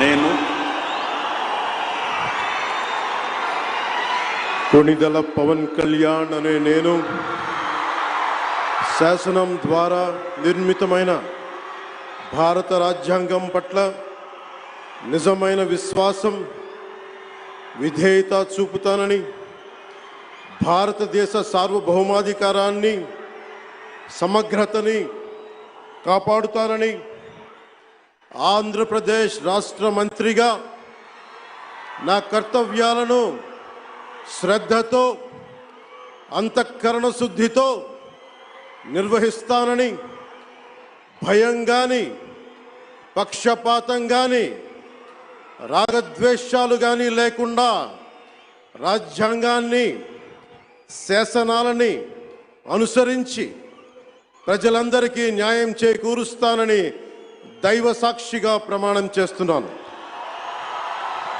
నేను కొణిదెల పవన్ కళ్యాణ్ అనే నేను శాసనం ద్వారా నిర్మితమైన భారత రాజ్యాంగం పట్ల నిజమైన విశ్వాసం విధేయత చూపుతానని, భారతదేశ సార్వభౌమాధికారాన్ని సమగ్రతని కాపాడుతానని, ఆంధ్రప్రదేశ్ రాష్ట్ర మంత్రిగా నా కర్తవ్యాలను శ్రద్ధతో అంతఃకరణ శుద్ధితో నిర్వహిస్తానని, భయం కానీ పక్షపాతం కానీ రాగద్వేషాలు కానీ లేకుండా రాజ్యాంగాన్ని శాసనాలని అనుసరించి ప్రజలందరికీ న్యాయం చేకూరుస్తానని దైవ సాక్షిగా ప్రమాణం చేస్తున్నాను.